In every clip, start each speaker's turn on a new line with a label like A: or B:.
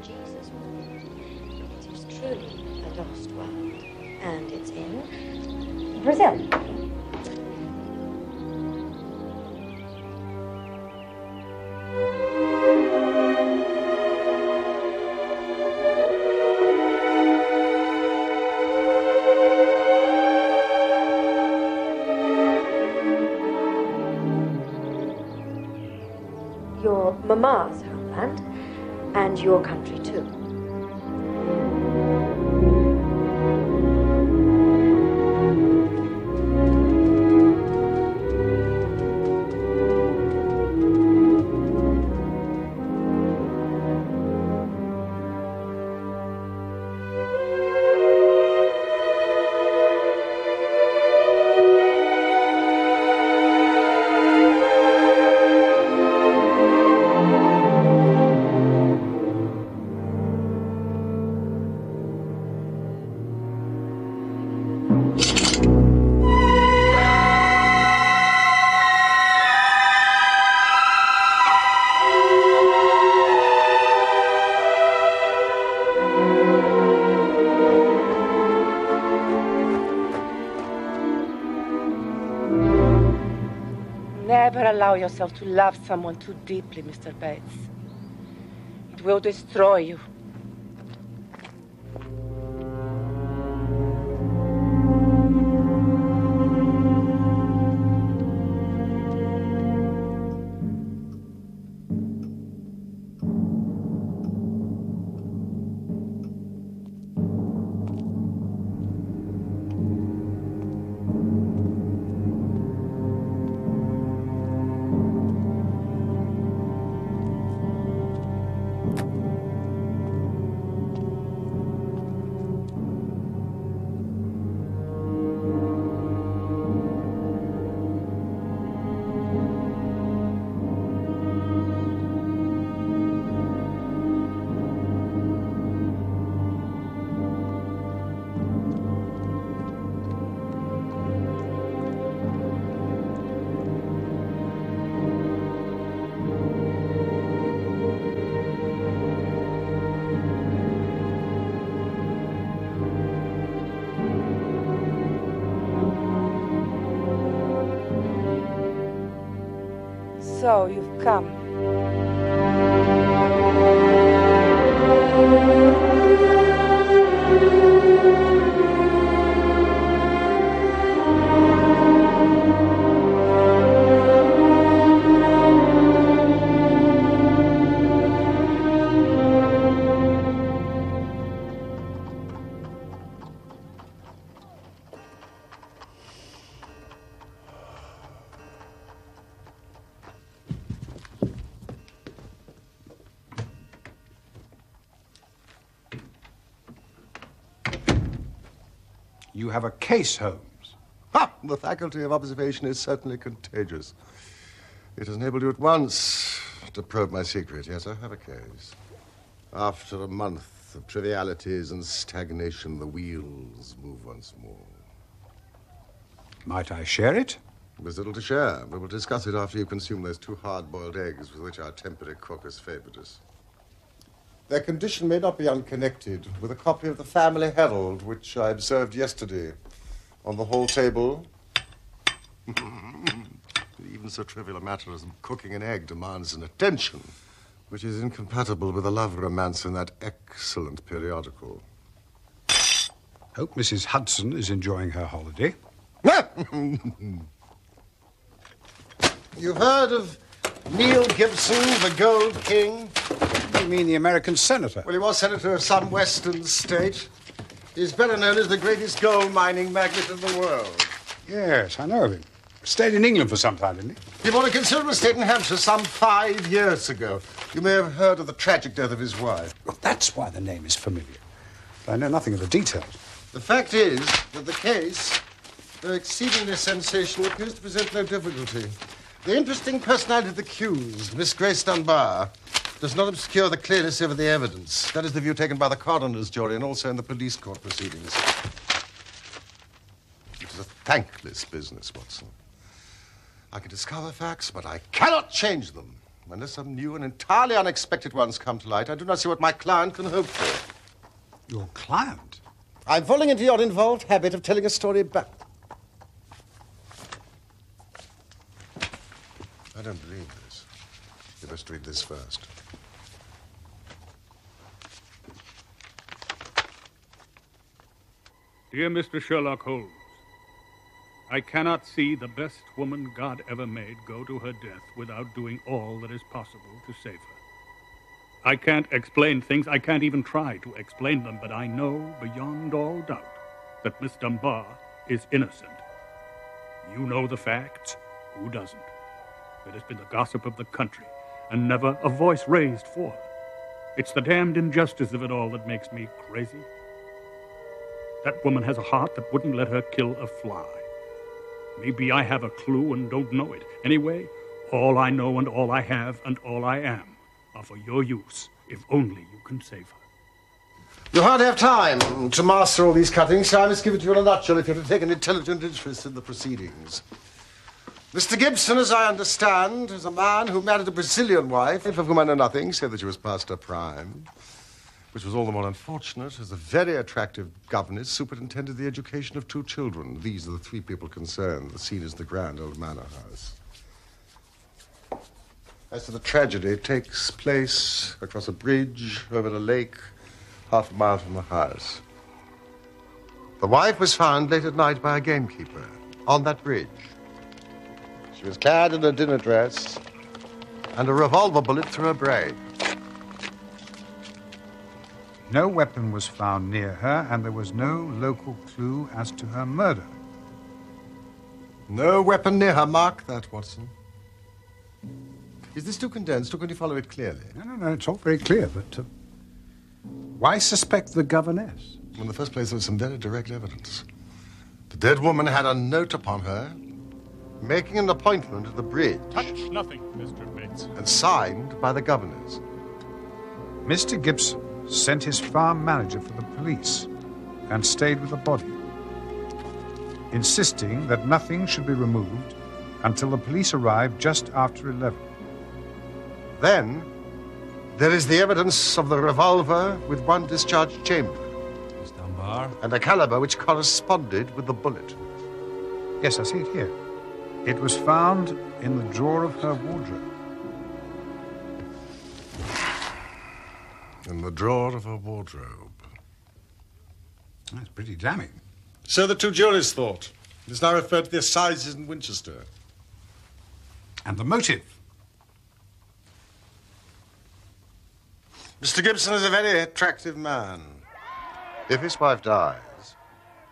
A: Jesus was. It is truly a lost world, and it's in Brazil. Your mama's homeland, and your country too.
B: Never allow yourself to love someone too deeply, Mr. Bates. It will destroy you. So you've come.
C: You have a case, Holmes.
D: Ha! The faculty of observation is certainly contagious. It has enabled you at once to probe my secret. Yes, I have a case. After a month of trivialities and stagnation, the wheels move once more.
C: Might I share it?
D: There's little to share. We will discuss it after you consume those 2 hard-boiled eggs with which our temporary cook has favored us. Their condition may not be unconnected with a copy of the Family Herald, which I observed yesterday on the hall table. Even so trivial a matter as cooking an egg demands an attention which is incompatible with the love romance in that excellent periodical.
C: Hope Mrs. Hudson is enjoying her holiday.
D: You've heard of Neil Gibson, the Gold King?
C: You mean the American senator?
D: Well, he was senator of some western state. He's better known as the greatest gold mining magnate in the world.
C: Yes, I know of him. Stayed in England for some time, didn't he?
D: He bought a considerable estate in Hampshire some 5 years ago. You may have heard of the tragic death of his wife.
C: Well, that's why the name is familiar. But I know nothing of the details.
D: The fact is that the case, though exceedingly sensational, appears to present no difficulty. The interesting personality of the accused, Miss Grace Dunbar, does not obscure the clearness of the evidence. That is the view taken by the coroner's jury and also in the police court proceedings. It is a thankless business, Watson. I can discover facts, but I cannot change them. Unless some new and entirely unexpected ones come to light, I do not see what my client can hope for.
C: Your client?
D: I'm falling into your involved habit of telling a story back. I don't believe this. You must read this first.
E: Dear Mr. Sherlock Holmes, I cannot see the best woman God ever made go to her death without doing all that is possible to save her. I can't explain things, I can't even try to explain them, but I know beyond all doubt that Miss Dunbar is innocent. You know the facts, who doesn't? It has been the gossip of the country, and never a voice raised for her. It's the damned injustice of it all that makes me crazy. That woman has a heart that wouldn't let her kill a fly. Maybe I have a clue and don't know it. Anyway, all I know and all I have and all I am are for your use, if only you can save her.
D: You hardly have time to master all these cuttings, so I must give it to you in a nutshell if you're to take an intelligent interest in the proceedings. Mr. Gibson, as I understand, is a man who married a Brazilian wife, of whom I know nothing, save that she was past her prime, which was all the more unfortunate, as a very attractive governess superintended the education of 2 children. These are the 3 people concerned. The scene is the grand old manor house. As to the tragedy, it takes place across a bridge over a lake, half a mile from the house. The wife was found late at night by a gamekeeper on that bridge. She was clad in a dinner dress, and a revolver bullet through her brain.
C: No weapon was found near her, and there was no local clue as to her murder.
D: No weapon near her. Mark that, Watson. Is this too condensed, or can you follow it clearly?
C: No, it's all very clear, but why suspect the governess?
D: In the first place, there was some very direct evidence. The dead woman had a note upon her, making an appointment at the bridge.
E: Touch nothing, Mr. Bates.
D: And signed by the governors.
C: Mr. Gibson sent his farm manager for the police and stayed with the body, insisting that nothing should be removed until the police arrived just after 11.
D: Then, there is the evidence of the revolver with 1 discharged chamber.
F: Miss Dunbar?
D: And a caliber which corresponded with the bullet.
C: Yes, I see it here. It was found in the drawer of her wardrobe.
D: In the drawer of her wardrobe.
C: That's pretty damning.
D: So the 2 juries thought. It is now referred to the assizes in Winchester.
C: And the motive?
D: Mr. Gibson is a very attractive man. If his wife dies,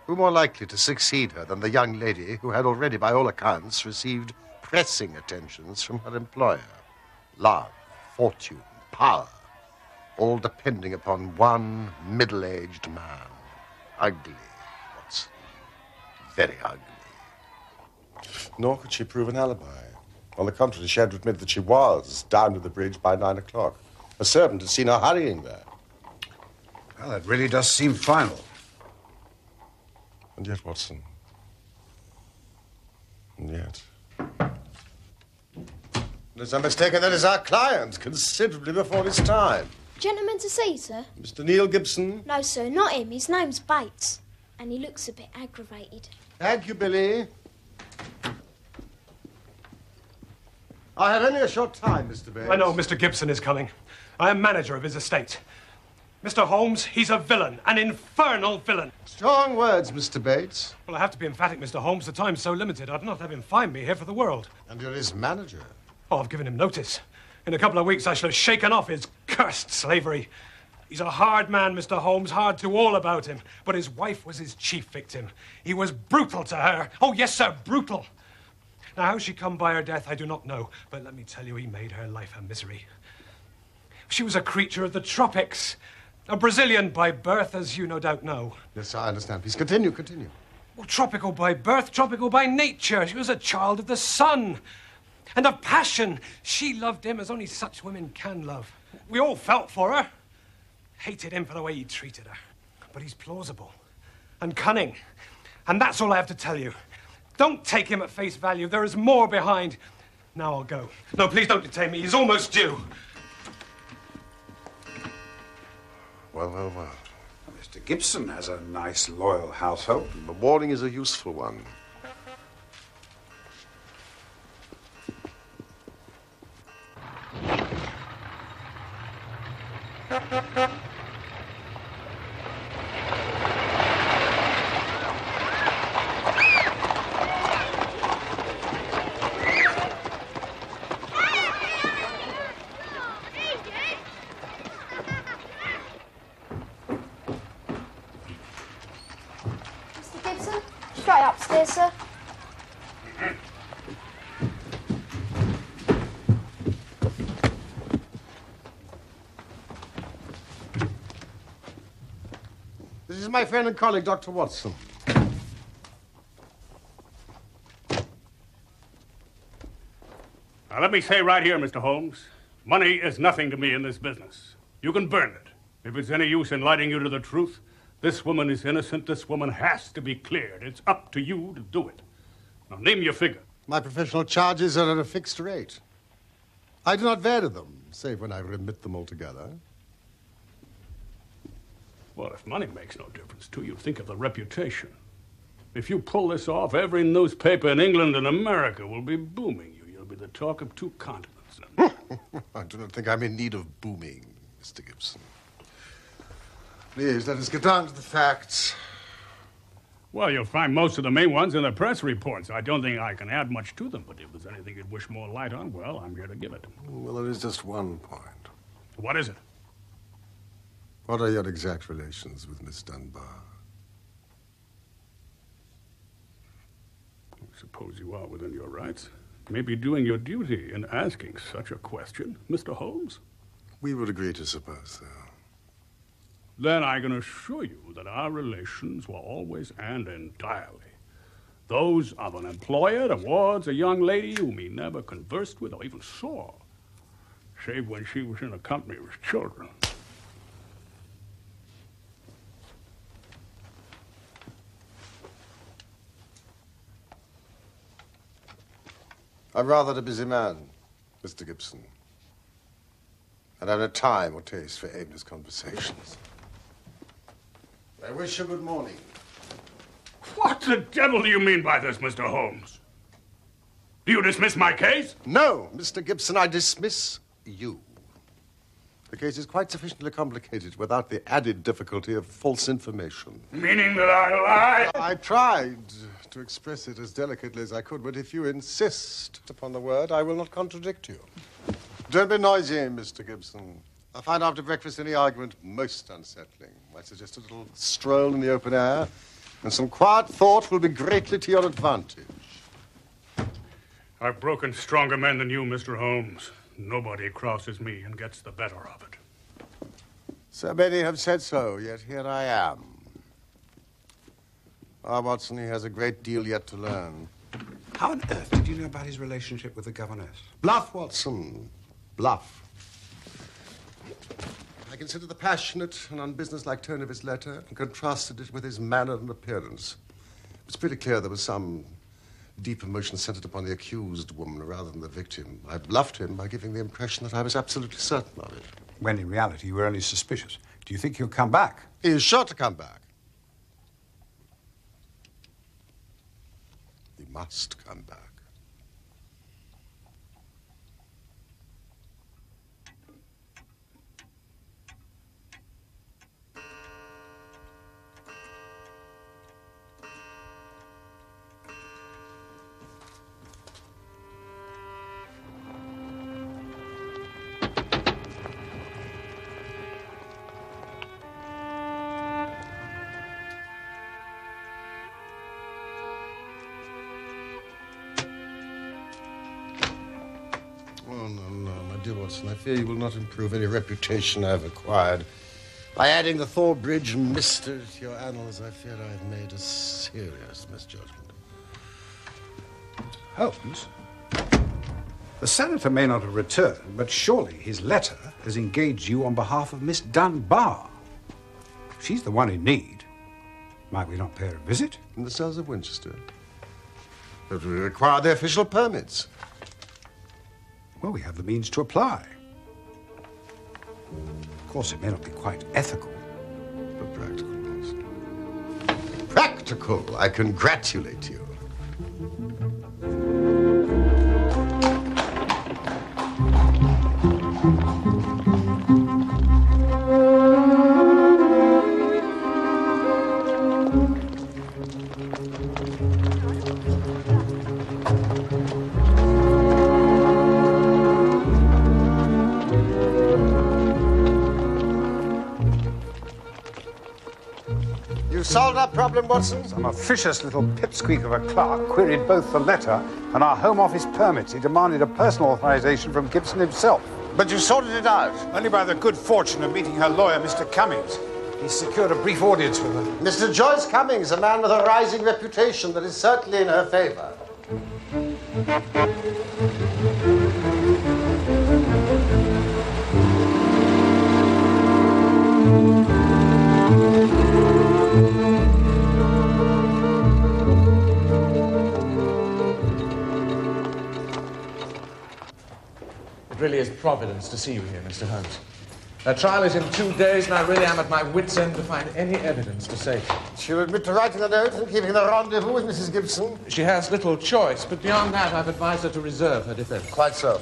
D: who more likely to succeed her than the young lady who had already, by all accounts, received pressing attentions from her employer? Love, fortune, power, all depending upon one middle-aged man. Ugly, Watson. Very ugly. Nor could she prove an alibi. On the contrary, she had to admit that she was down to the bridge by 9 o'clock. A servant had seen her hurrying there.
C: Well, that really does seem final.
D: And yet, Watson. And yet. Unless I'm mistaken, that is our client, considerably before his time.
G: Gentleman to see, sir?
D: Mr. Neil Gibson?
G: No, sir, not him. His name's Bates. And he looks a bit aggravated.
D: Thank you, Billy. I have only a short time, Mr. Bates.
F: I know Mr. Gibson is coming. I am manager of his estate. Mr. Holmes, he's a villain, an infernal villain.
D: Strong words, Mr. Bates.
F: Well, I have to be emphatic, Mr. Holmes. The time's so limited, I'd not have him find me here for the world.
D: And you're his manager.
F: Oh, I've given him notice. In a couple of weeks, I shall have shaken off his cursed slavery. He's a hard man, Mr. Holmes, hard to all about him. But his wife was his chief victim. He was brutal to her. Oh, yes, sir, brutal. Now, how she come by her death, I do not know. But let me tell you, he made her life a misery. She was a creature of the tropics. A Brazilian by birth, as you no doubt know.
D: Yes, I understand. Please continue.
F: Well, tropical by birth, tropical by nature. She was a child of the sun. And of passion. She loved him as only such women can love. We all felt for her. Hated him for the way he treated her. But he's plausible. And cunning. And that's all I have to tell you. Don't take him at face value. There is more behind. Now I'll go. No, please don't detain me. He's almost due.
D: Well, well, well.
C: Mr. Gibson has a nice, loyal household.
D: The warning is a useful one.
G: Upstairs, sir.
D: This is my friend and colleague, Dr. Watson.
E: Now, let me say right here, Mr. Holmes, money is nothing to me in this business. You can burn it. If it's any use in lighting you to the truth, this woman is innocent. This woman has to be cleared. It's up to you to do it. Now, name your figure.
D: My professional charges are at a fixed rate. I do not vary them, save when I remit them altogether.
E: Well, if money makes no difference to you, think of the reputation. If you pull this off, every newspaper in England and America will be booming you. You'll be the talk of 2 continents.
D: I do not think I'm in need of booming, Mr. Gibson. Please, let us get down to the facts.
E: Well, you'll find most of the main ones in the press reports. I don't think I can add much to them, but if there's anything you'd wish more light on, well, I'm here to give it.
D: Well, there is just one point.
E: What is it?
D: What are your exact relations with Miss Dunbar?
E: I suppose you are within your rights. Maybe doing your duty in asking such a question, Mr. Holmes.
D: We would agree to suppose so.
E: Then I can assure you that our relations were always and entirely those of an employer towards a young lady whom he never conversed with or even saw, save when she was in the company of his children.
D: I'm rather a busy man, Mr. Gibson, and I have no time or taste for aimless conversations. I wish you good morning.
E: What the devil do you mean by this, Mr. Holmes? Do you dismiss my case?
D: No, Mr. Gibson, I dismiss you. The case is quite sufficiently complicated without the added difficulty of false information.
E: Meaning that I lied?
D: I tried to express it as delicately as I could, but if you insist upon the word, I will not contradict you. Don't be noisy, Mr. Gibson. I find after breakfast any argument most unsettling. I suggest a little stroll in the open air, and some quiet thought will be greatly to your advantage.
E: I've broken stronger men than you, Mr. Holmes. Nobody crosses me and gets the better of it.
D: So many have said so, yet here I am. Ah, Watson, he has a great deal yet to learn.
C: How on earth did you know about his relationship with the governess?
D: Bluff, Watson. Bluff. I considered the passionate and unbusinesslike tone of his letter and contrasted it with his manner and appearance. It was pretty clear there was some deep emotion centered upon the accused woman rather than the victim. I bluffed him by giving the impression that I was absolutely certain of it.
C: When in reality you were only suspicious. Do you think he'll come back?
D: He is sure to come back. He must come back. Dear Watson, I fear you will not improve any reputation I've acquired. By adding the Thorbridge Mister to your annals, I fear I've made a serious misjudgment.
C: Holmes? The senator may not have returned, but surely his letter has engaged you on behalf of Miss Dunbar. She's the one in need. Might we not pay her a visit?
D: In the cells of Winchester? But we require the official permits.
C: well, we have the means to apply. Of course, it may not be quite ethical.
D: But practical, Watson. Practical! I congratulate you. Solved our problem, Watson?
C: Some officious little pipsqueak of a clerk queried both the letter and our Home Office permits. He demanded a personal authorization from Gibson himself.
D: But you sorted it out.
C: Only by the good fortune of meeting her lawyer, Mr. Cummings. He secured a brief audience with her.
D: Mr. Joyce Cummings, a man with a rising reputation that is certainly in her favor.
H: It really is providence to see you here, Mr. Holmes. Her trial is in 2 days, and I really am at my wit's end to find any evidence to save her.
D: She'll admit to writing a note and keeping the rendezvous with Mrs. Gibson.
H: She has little choice, but beyond that, I've advised her to reserve her defense.
D: Quite so.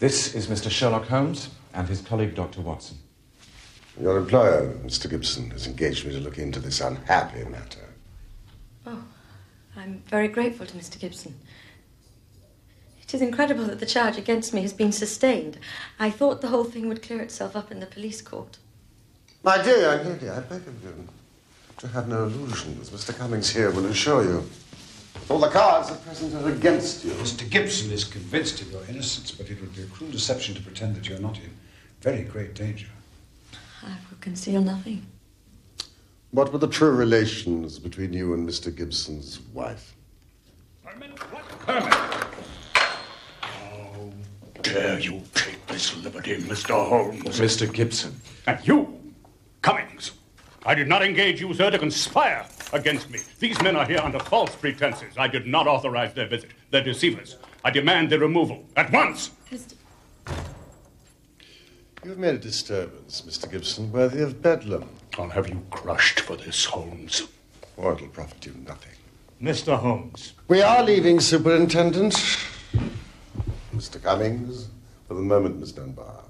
H: This is Mr. Sherlock Holmes and his colleague, Dr. Watson.
D: Your employer, Mr. Gibson, has engaged me to look into this unhappy matter.
A: Oh, I'm very grateful to Mr. Gibson. It is incredible that the charge against me has been sustained. I thought the whole thing would clear itself up in the police court.
D: My dear young lady, I beg of you to have no illusions. Mr. Cummings here will assure you. All the cards at present are against you.
C: Mr. Gibson is convinced of your innocence, but it would be a cruel deception to pretend that you're not in very great danger.
A: I will conceal nothing.
D: What were the true relations between you and Mr. Gibson's wife?
E: Permit? What permit? How dare you take this liberty, Mr. Holmes?
H: Mr. Gibson.
E: And you, Cummings. I did not engage you, sir, to conspire against me. These men are here under false pretenses. I did not authorize their visit. They're deceivers. I demand their removal at once.
D: You've made a disturbance, Mr. Gibson, worthy of bedlam.
E: I'll have you crushed for this, Holmes.
D: Or it'll profit you nothing.
E: Mr. Holmes.
D: We are leaving, Superintendent. Mr. Cummings, for the moment, Miss Dunbar.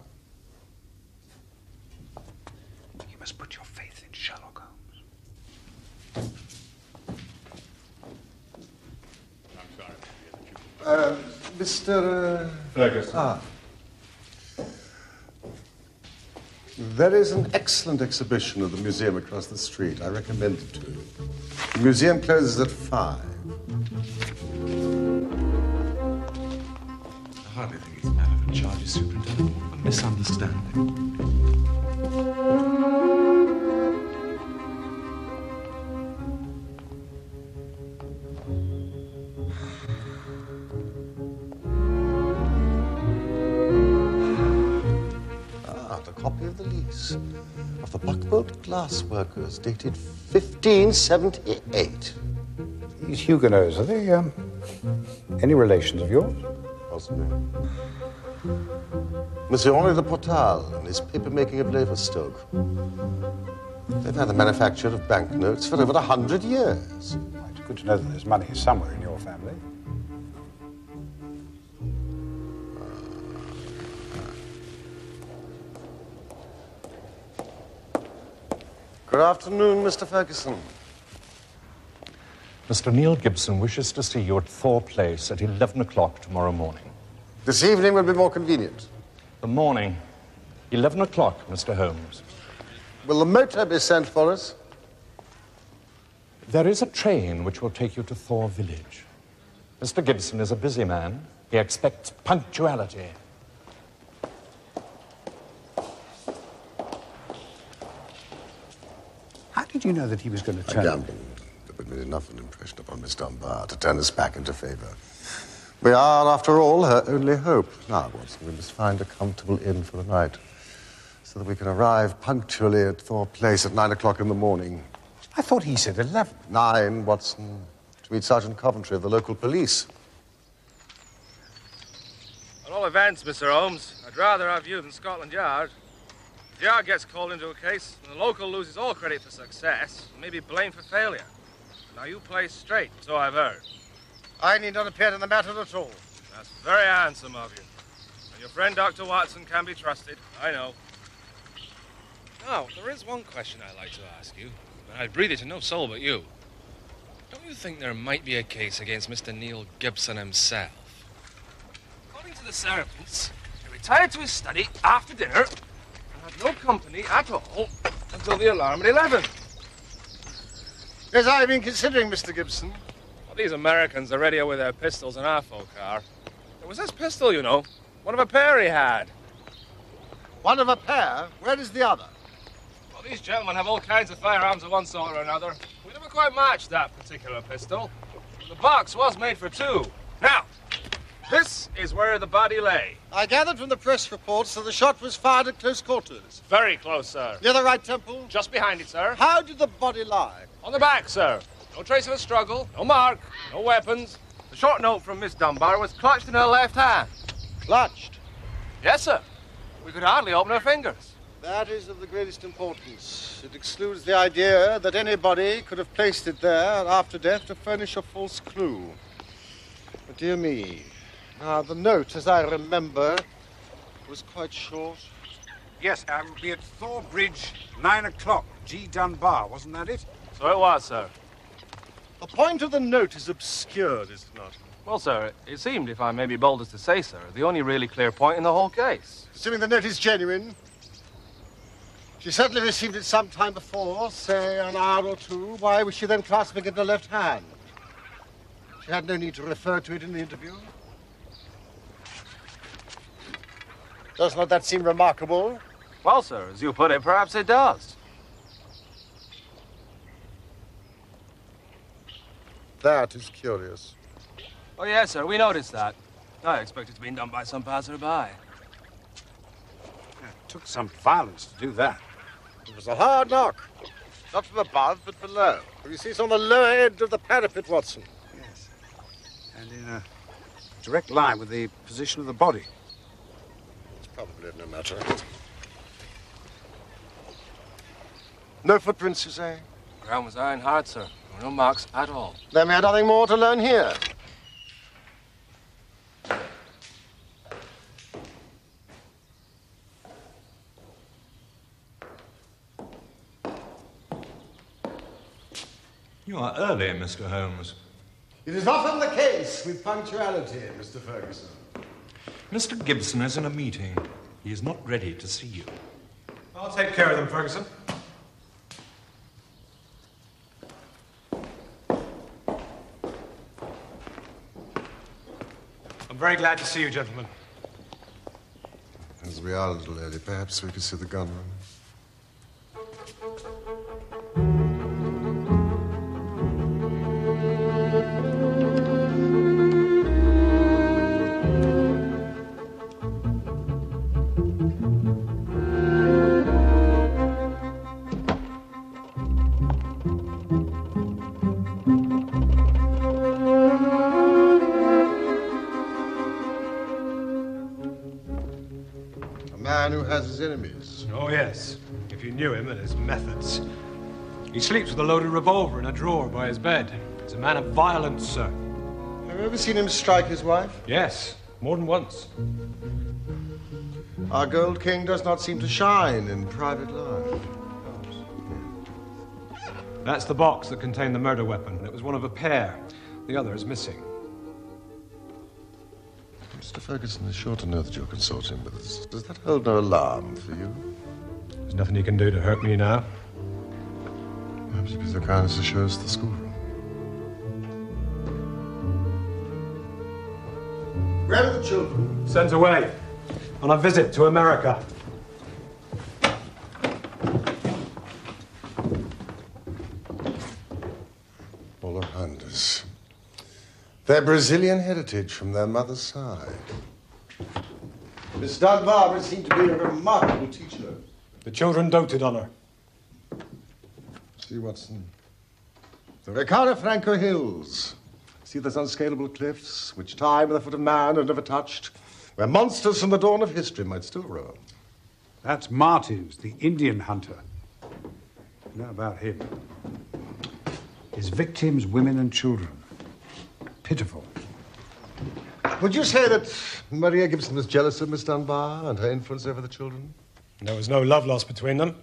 C: You must put your faith in Sherlock Holmes.
E: I'm sorry.
D: Mr.
E: Ferguson.
D: There is an excellent exhibition at the museum across the street. I recommend it to you. The museum closes at 5.
H: I hardly think it's a matter for charges, Superintendent. A misunderstanding.
D: Copy of the lease of the Buckbolt Glass Workers dated 1578.
C: These Huguenots, are they, any relations of yours?
D: Possibly. Monsieur Henri de Portal and his paper-making of Leverstoke. They've had the manufacture of banknotes for over 100 years.
C: It's good to know that there's money somewhere in your family.
D: Good afternoon, Mr. Ferguson.
I: Mr. Neil Gibson wishes to see you at Thor Place at 11 o'clock tomorrow morning.
D: This evening will be more convenient.
I: The morning, 11 o'clock, Mr. Holmes.
D: Will the motor be sent for us?
I: There is a train which will take you to Thor Village. Mr. Gibson is a busy man. He expects punctuality.
C: How did you know that he was going to turn?
D: I gambled. They put me in enough an impression upon Miss Dunbar to turn us back into favour. We are, after all, her only hope. Now, Watson, we must find a comfortable inn for the night so that we can arrive punctually at Thorpe Place at 9 o'clock in the morning.
C: I thought he said 11.
D: 9, Watson, to meet Sergeant Coventry of the local police.
J: At all events, Mr. Holmes, I'd rather have you than Scotland Yard. If the Yard gets called into a case, and the local loses all credit for success, and may be blamed for failure. Now you play straight, so I've heard.
D: I need not appear in the matter at all.
J: That's very handsome of you. And your friend Dr. Watson can be trusted, I know. Now, there is one question I'd like to ask you, and I'd breathe it to no soul but you. Don't you think there might be a case against Mr. Neil Gibson himself? According to the servants, he retired to his study after dinner and had no company at all until the alarm at 11.
D: Yes, I've been considering, Mr. Gibson.
J: Well, these Americans are readier with their pistols than our folk are. There was this pistol, you know. One of a pair he had.
D: One of a pair? Where is the other?
J: Well, these gentlemen have all kinds of firearms of one sort or another. We never quite matched that particular pistol. The box was made for two. Now, this is where the body lay.
D: I gathered from the press reports that the shot was fired at close quarters.
J: Very close, sir.
D: Near the right temple?
J: Just behind it, sir.
D: How did the body lie?
J: On the back, sir. No trace of a struggle, no mark, no weapons. The short note from Miss Dunbar was clutched in her left hand.
D: Clutched?
J: Yes, sir. We could hardly open her fingers.
D: That is of the greatest importance. It excludes the idea that anybody could have placed it there after death to furnish a false clue. But dear me. Now, the note, as I remember, was quite short.
C: Yes, we'll be at Thor Bridge, 9 o'clock. G. Dunbar, wasn't that it?
J: So it was, sir.
D: The point of the note is obscured, is it not?
J: Well, sir, it seemed, if I may be bold as to say, sir, the only really clear point in the whole case.
D: Assuming the note is genuine, she certainly received it some time before, say an hour or two. Why was she then clasping it in her left hand? She had no need to refer to it in the interview. Does not that seem remarkable?
J: Well, sir, as you put it, perhaps it does.
D: That is curious.
J: Oh, yes, sir, we noticed that. I expect it to be done by some passerby.
C: Yeah, it took some violence to do that.
D: It was a hard knock. Not from above, but below. You see, it's on the lower edge of the parapet, Watson.
C: Yes. And in a direct line with the position of the body.
D: It's probably no matter. No footprints, you say?
J: The ground was iron hard, sir. There were no marks at all.
D: Then we had nothing more to learn here.
K: You are early, Mr. Holmes.
D: It is often the case with punctuality, Mr. Ferguson.
K: Mr. Gibson is in a meeting. He is not ready to see you.
F: I'll take care of them, Ferguson. I'm very glad to see you, gentlemen.
D: As we are a little early, perhaps we could see the gun room. Who has his enemies.
F: Oh, yes. If you knew him and his methods. He sleeps with a loaded revolver in a drawer by his bed. He's a man of violence, sir.
D: Have you ever seen him strike his wife?
F: Yes, more than once.
D: Our Gold King does not seem to shine in private life.
F: That's the box that contained the murder weapon. It was one of a pair. The other is missing.
D: Mr. Ferguson is sure to know that you're consorting with us. Does that hold no alarm for you?
F: There's nothing you can do to hurt me now.
D: Perhaps you'd be so kind as to show us the schoolroom. Where are the children?
F: Sent away. On a visit to America.
D: All right. Their Brazilian heritage from their mother's side. Miss Dunbar seemed to be a remarkable teacher.
F: The children doted on her.
D: See, Watson. The Recaro Franco Hills. See those unscalable cliffs, which time and the foot of man had never touched, where monsters from the dawn of history might still roam.
C: That's Martins, the Indian hunter. You know about him. His victims, women and children. Pitiful.
D: Would you say that Maria Ggibson was jealous of Miss Dunbar and her influence over the children?
F: There was no love lost between them.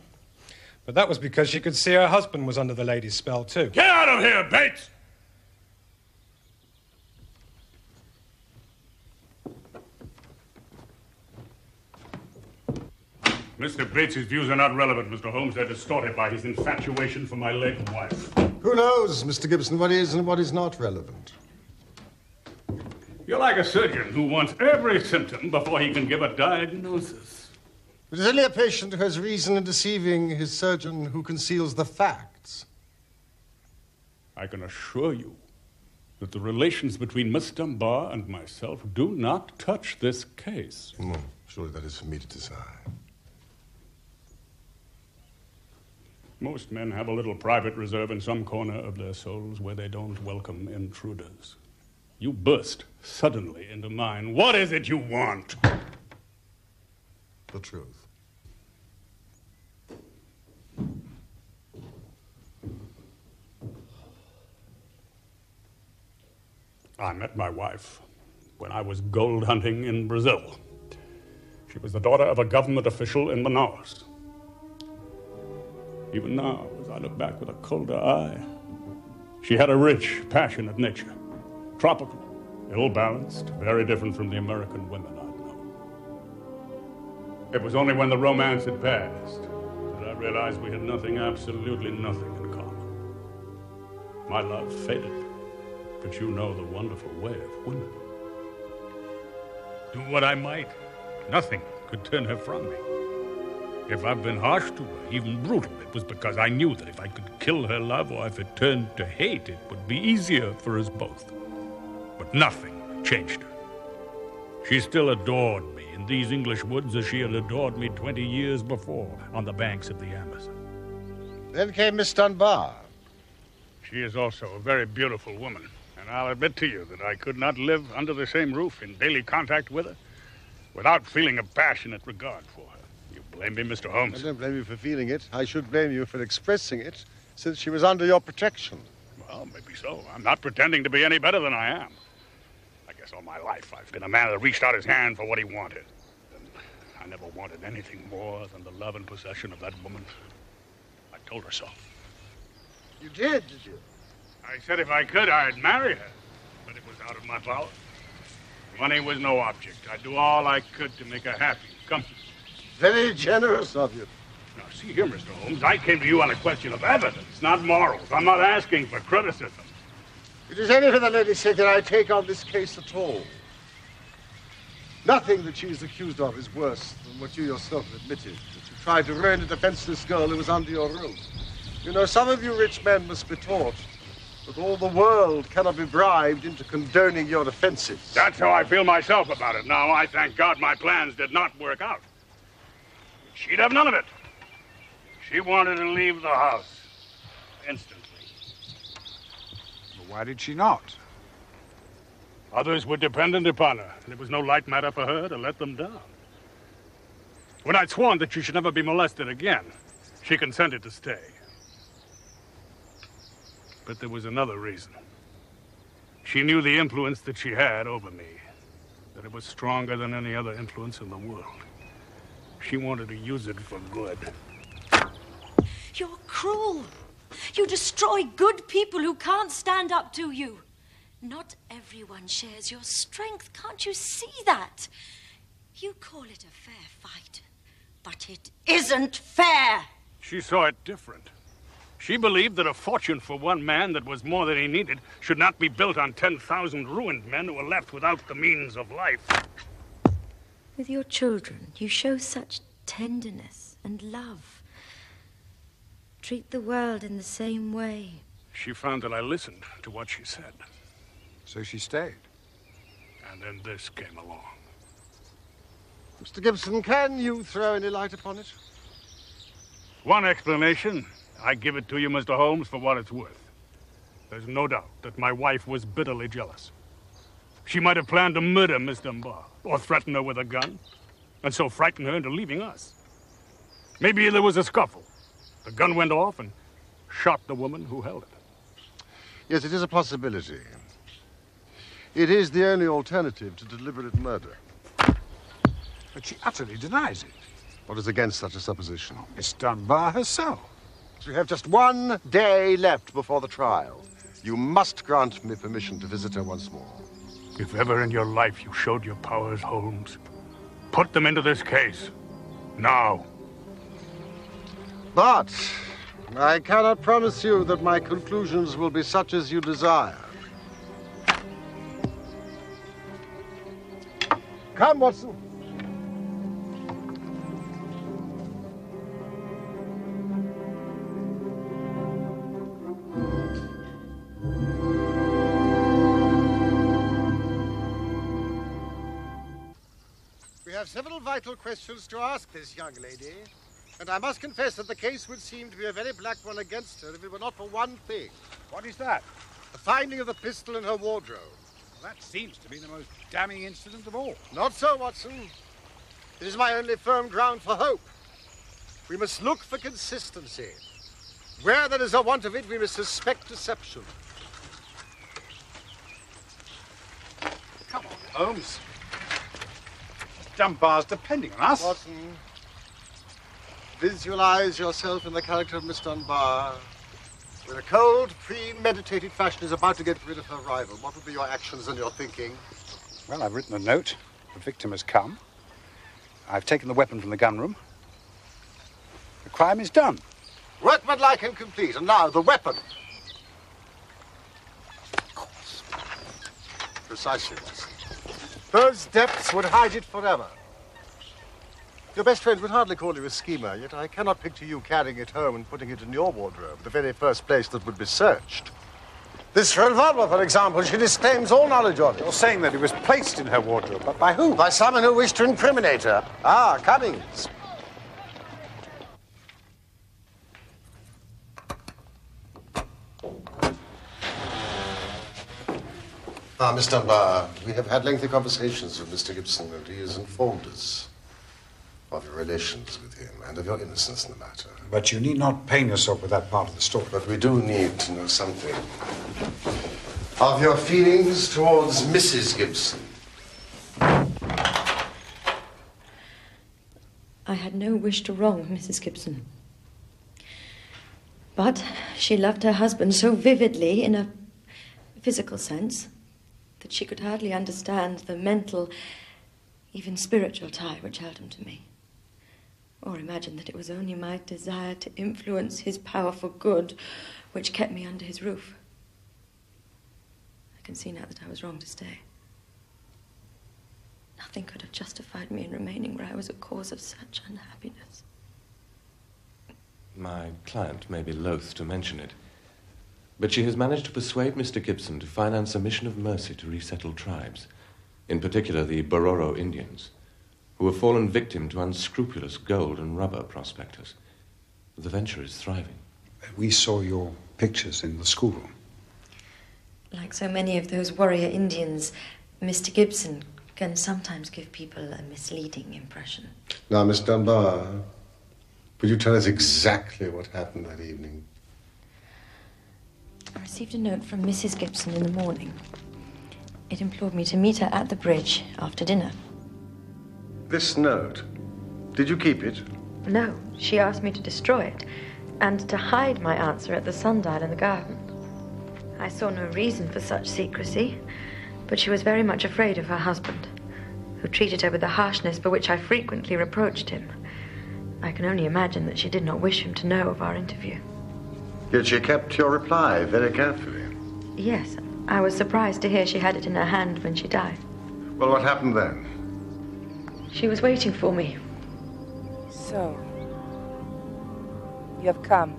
F: But that was because she could see her husband was under the lady's spell, too.
E: Get out of here, Bates! Mr. Bates's views are not relevant, Mr. Holmes. They're distorted by his infatuation for my late wife.
D: Who knows, Mr. Ggibson, what is and what is not relevant?
E: You're like a surgeon who wants every symptom before he can give a diagnosis.
D: It is only a patient who has reason in deceiving his surgeon who conceals the facts.
E: I can assure you that the relations between Miss Dunbar and myself do not touch this case.
D: Surely that is for me to decide.
E: Most men have a little private reserve in some corner of their souls where they don't welcome intruders. You burst suddenly into mine. What is it you want?
D: The truth.
E: I met my wife when I was gold hunting in Brazil. She was the daughter of a government official in Manaus. Even now, as I look back with a colder eye, she had a rich, passionate nature. Tropical, ill-balanced, very different from the American women I'd known. It was only when the romance had passed that I realized we had nothing, absolutely nothing in common. My love faded, but you know the wonderful way of women. Do what I might, nothing could turn her from me. If I've been harsh to her, even brutal, it was because I knew that if I could kill her love or if it turned to hate, it would be easier for us both. But nothing changed her. She still adored me in these English woods as she had adored me 20 years before on the banks of the Amazon.
D: Then came Miss Dunbar.
E: She is also a very beautiful woman, and I'll admit to you that I could not live under the same roof in daily contact with her without feeling a passionate regard for her. You blame me, Mr. Holmes?
D: I don't blame you for feeling it. I should blame you for expressing it, since she was under your protection.
E: Well, maybe so. I'm not pretending to be any better than I am. I guess all my life I've been a man that reached out his hand for what he wanted. And I never wanted anything more than the love and possession of that woman. I told her so.
D: You did you?
E: I said if I could, I'd marry her. But it was out of my power. Money was no object. I'd do all I could to make her happy, comfortable.
D: Very generous of you.
E: Now, see here, Mr. Holmes, I came to you on a question of evidence, not morals. I'm not asking for criticism.
D: It is only for the lady's sake that I take on this case at all. Nothing that she is accused of is worse than what you yourself admitted, that you tried to ruin a defenseless girl who was under your roof. You know, some of you rich men must be taught that all the world cannot be bribed into condoning your offenses.
E: That's how I feel myself about it now. I thank God my plans did not work out. She'd have none of it. She wanted to leave the house instantly.
C: But why did she not?
E: Others were dependent upon her, and it was no light matter for her to let them down. When I'd sworn that she should never be molested again, she consented to stay. But there was another reason. She knew the influence that she had over me, that it was stronger than any other influence in the world. She wanted to use it for good.
L: You're cruel. You destroy good people who can't stand up to you. Not everyone shares your strength. Can't you see that? You call it a fair fight, but it isn't fair.
E: She saw it different. She believed that a fortune for one man that was more than he needed should not be built on 10,000 ruined men who were left without the means of life.
A: With your children, you show such tenderness and love. Treat the world in the same way.
E: She found that I listened to what she said.
C: So she stayed.
E: And then this came along.
D: Mr. Gibson, can you throw any light upon it?
E: One explanation. I give it to you, Mr. Holmes, for what it's worth. There's no doubt that my wife was bitterly jealous. She might have planned to murder Miss Dunbar, or threaten her with a gun, and so frighten her into leaving us. Maybe there was a scuffle. The gun went off and shot the woman who held it.
D: Yes, it is a possibility. It is the only alternative to deliberate murder.
C: But she utterly denies it.
D: What is against such a supposition?
C: Miss Dunbar herself.
D: We have just 1 day left before the trial. You must grant me permission to visit her once more.
E: If ever in your life you showed your powers, Holmes, put them into this case. Now.
D: But I cannot promise you that my conclusions will be such as you desire. Come, Watson. We have several vital questions to ask this young lady, and I must confess that the case would seem to be a very black one against her if it were not for one thing.
C: What is that?
D: The finding of the pistol in her wardrobe.
C: Well, that seems to be the most damning incident of all.
D: Not so, Watson. It is my only firm ground for hope. We must look for consistency. Where there is a want of it, we must suspect deception.
C: Come on, Holmes. Dunbar's depending on us.
D: Watson, visualize yourself in the character of Miss Dunbar. When a cold, premeditated fashion is about to get rid of her rival, what would be your actions and your thinking?
C: Well, I've written a note. The victim has come. I've taken the weapon from the gun room. The crime is done.
D: Workmanlike and complete. And now, the weapon. Of course. Precisely, Watson. Those depths would hide it forever. Your best friend would hardly call you a schemer, yet I cannot picture you carrying it home and putting it in your wardrobe, the very first place that would be searched. This revolver, for example, she disclaims all knowledge of it.
C: You're saying that it was placed in her wardrobe, but by who?
D: By someone who wished to incriminate her. Ah, Cummings. Miss Dunbar, we have had lengthy conversations with Mr. Gibson, and he has informed us of your relations with him and of your innocence in the matter.
C: But you need not pain yourself with that part of the story.
D: But we do need to know something of your feelings towards Mrs. Gibson.
A: I had no wish to wrong Mrs. Gibson. But she loved her husband so vividly in a physical sense that she could hardly understand the mental, even spiritual tie which held him to me, or imagine that it was only my desire to influence his power for good which kept me under his roof. I can see now that I was wrong to stay. Nothing could have justified me in remaining where I was a cause of such unhappiness.
H: My client may be loath to mention it, but she has managed to persuade Mr. Gibson to finance a mission of mercy to resettled tribes, in particular the Bororo Indians, who have fallen victim to unscrupulous gold and rubber prospectors. The venture is thriving.
C: We saw your pictures in the schoolroom.
A: Like so many of those warrior Indians, Mr. Gibson can sometimes give people a misleading impression.
D: Now, Miss Dunbar, will you tell us exactly what happened that evening?
A: I received a note from Mrs. Gibson in the morning. It implored me to meet her at the bridge after dinner.
D: This note, did you keep it?
A: No, she asked me to destroy it and to hide my answer at the sundial in the garden. I saw no reason for such secrecy, but she was very much afraid of her husband, who treated her with a harshness for which I frequently reproached him. I can only imagine that she did not wish him to know of our interview.
D: Yet she kept your reply very carefully.
A: Yes, I was surprised to hear she had it in her hand when she died.
D: Well, what happened then?
A: She was waiting for me.
B: So, you have come.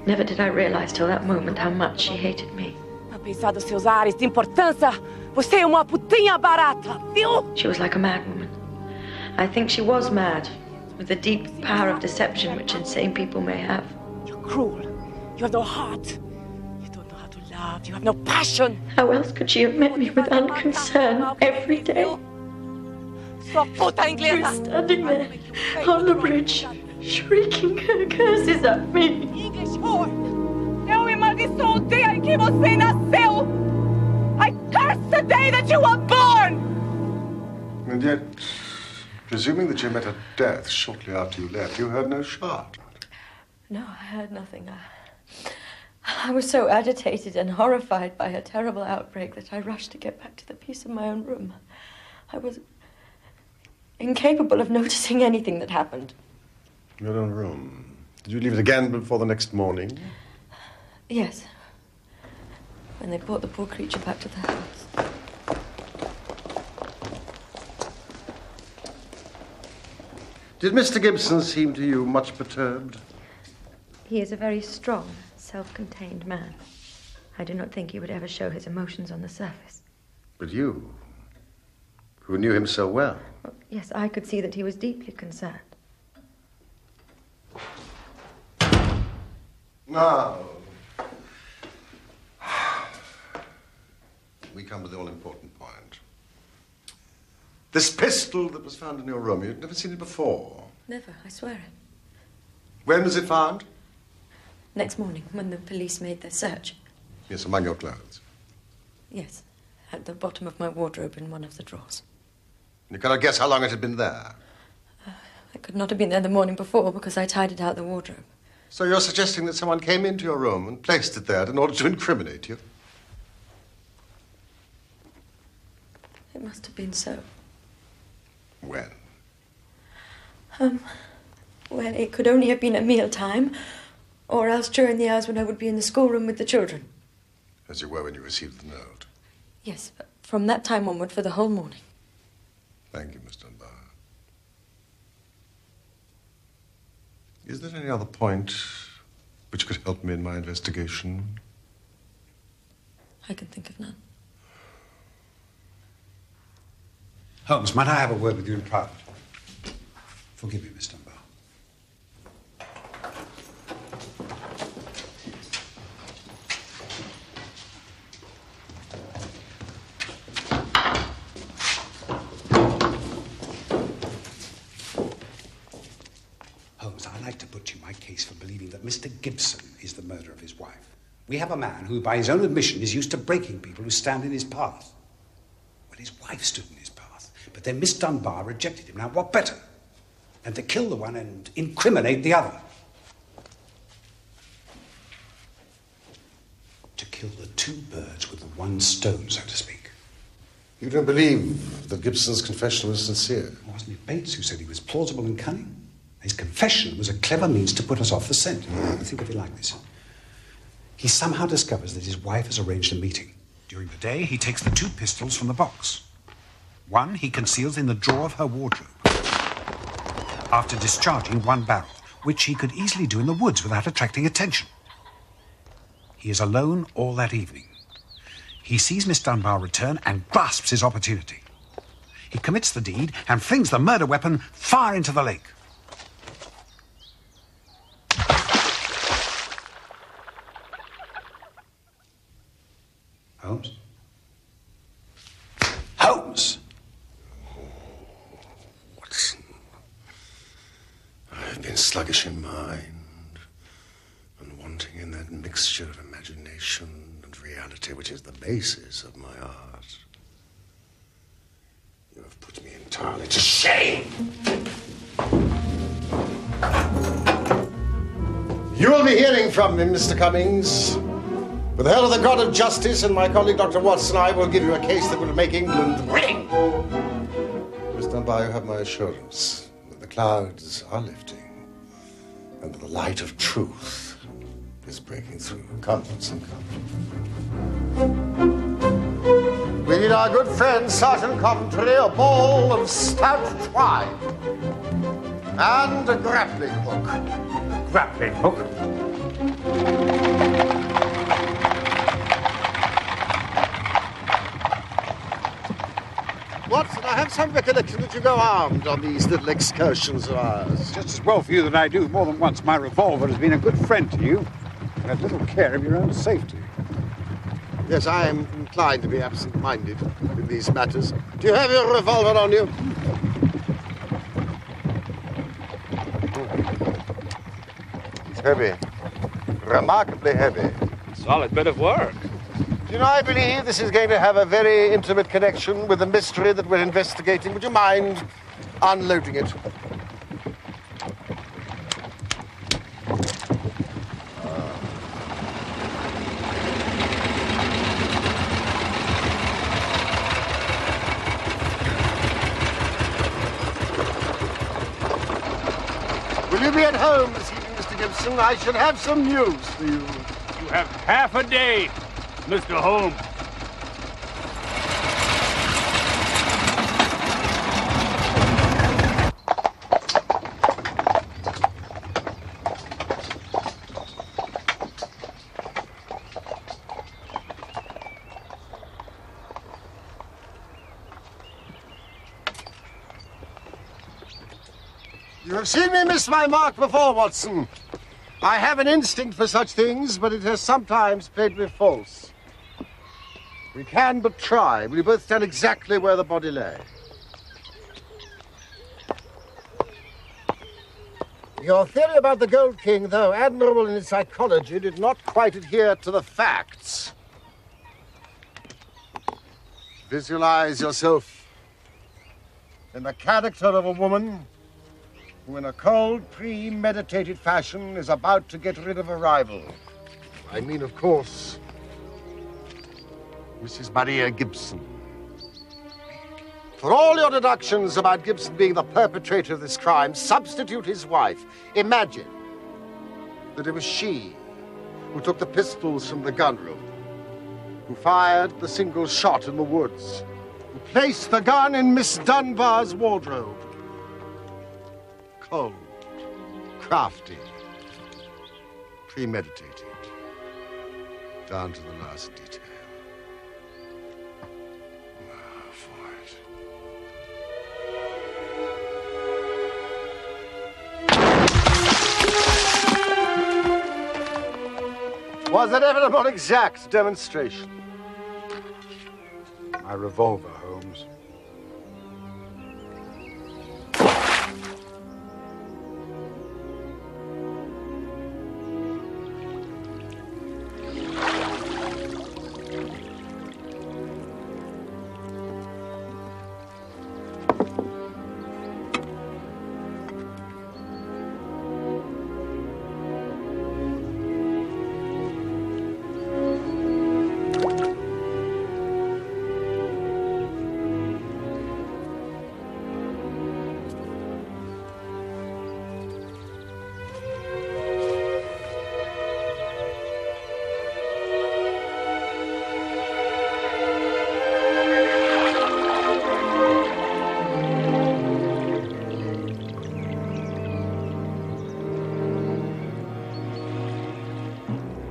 A: Never did I realize till that moment how much she hated me.
B: Apesar dos seus ares de importância, você é uma putinha barata, viu?
A: She was like a mad woman. I think she was mad, with the deep power of deception which insane people may have.
B: You're cruel. You have no heart. You don't know how to love. You have no passion.
A: How else could she have met me with unconcern every day?
B: Sua puta inglesa!
A: She was standing there on the bridge, shrieking her curses at me.
B: English whore! Eu amaldiçoo o dia em que você nasceu! I curse the day that you were born!
D: And yet, presuming that you met her death shortly after you left, you heard no shot.
A: No, I heard nothing. I was so agitated and horrified by her terrible outbreak that I rushed to get back to the peace of my own room. I was incapable of noticing anything that happened.
D: Your own room. Did you leave it again before the next morning?
A: Yes. When they brought the poor creature back to the house.
D: Did Mr. Gibson seem to you much perturbed?
A: He is a very strong, self-contained man. I do not think he would ever show his emotions on the surface.
D: But you, who knew him so well.
A: Well, yes, I could see that he was deeply concerned.
D: Now, we come to the all-important point. This pistol that was found in your room, you'd never seen it before.
A: Never, I swear it.
D: When was it found?
A: Next morning, when the police made their search.
D: Yes, among your clothes.
A: Yes, at the bottom of my wardrobe in one of the drawers.
D: You cannot guess how long it had been there.
A: It could not have been there the morning before because I tied it out the wardrobe.
D: So you're suggesting that someone came into your room and placed it there in order to incriminate you?
A: It must have been so.
D: When?
A: Well, it could only have been at mealtime, or else during the hours when I would be in the schoolroom with the children.
D: As you were when you received the note?
A: Yes, from that time onward for the whole morning.
D: Thank you, Miss Dunbar. Is there any other point which could help me in my investigation?
A: I can think of none.
C: Holmes, might I have a word with you in private? Forgive me, Miss Dunbar. Holmes, I'd like to put to you my case for believing that Mr. Gibson is the murderer of his wife. We have a man who, by his own admission, is used to breaking people who stand in his path. Well, his wife stood in his path, but then Miss Dunbar rejected him. Now, what better than to kill the one and incriminate the other? To kill the two birds with the one stone, so to speak.
D: You don't believe that Gibson's confession was sincere?
C: Wasn't it Bates who said he was plausible and cunning? His confession was a clever means to put us off the scent. Think of it like this. He somehow discovers that his wife has arranged a meeting. During the day, he takes the two pistols from the box. One he conceals in the drawer of her wardrobe. After discharging one barrel, which he could easily do in the woods without attracting attention. He is alone all that evening. He sees Miss Dunbar return and grasps his opportunity. He commits the deed and flings the murder weapon far into the lake. Holmes? Holmes!
D: Watson, I've been sluggish in mind and wanting in that mixture of imagination and reality which is the basis of my art. You have put me entirely to shame. You will be hearing from him, Mr. Cummings. With the help of the God of Justice and my colleague Dr. Watson, I will give you a case that will make England ring. Miss Dunbar, you have my assurance that the clouds are lifting and that the light of truth is breaking through. Come, Watson, come. We need our good friend Sergeant Coventry, a ball of stout twine, and a grappling hook.
C: Grappling hook?
D: had some recollection that you go armed on these little excursions of ours.
C: Just as well for you that I do. More than once, my revolver has been a good friend to you. You had little care of your own safety.
D: Yes, I am inclined to be absent-minded in these matters. Do you have your revolver on you? It's heavy. Remarkably heavy.
J: Solid bit of work.
D: You know, I believe this is going to have a very intimate connection with the mystery that we're investigating. Would you mind unloading it? Will you be at home this evening, Mr. Gibson? I should have some news for you.
E: You have half a day, Mr. Holmes.
D: You have seen me miss my mark before, Watson. I have an instinct for such things, but it has sometimes played me false. We can but try. Will you both stand exactly where the body lay? Your theory about the Gold King, though admirable in its psychology, did not quite adhere to the facts. Visualize yourself in the character of a woman who in a cold, premeditated fashion is about to get rid of a rival. I mean, of course, Mrs. Maria Ggibson. For all your deductions about Gibson being the perpetrator of this crime, substitute his wife. Imagine that it was she who took the pistols from the gun room, who fired the single shot in the woods, who placed the gun in Miss Dunbar's wardrobe. Cold, crafty, premeditated, down to the last detail. For it. Was that ever a more exact demonstration?
C: My revolver, Holmes.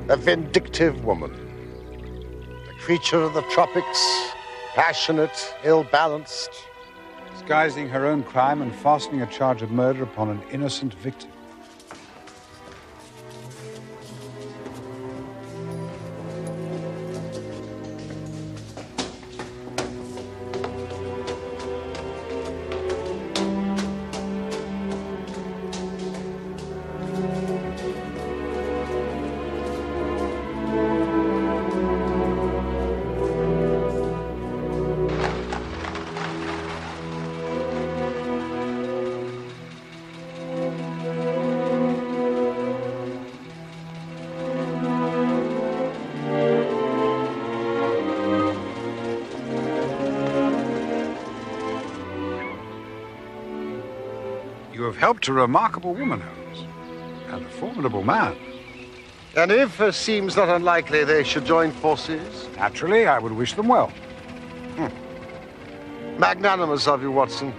D: A vindictive woman, a creature of the tropics, passionate, ill-balanced.
C: Disguising her own crime and fastening a charge of murder upon an innocent victim. You have helped a remarkable woman, Holmes, and a formidable man.
D: And if, as seems not unlikely, they should join forces?
C: Naturally, I would wish them well.
D: Magnanimous of you, Watson.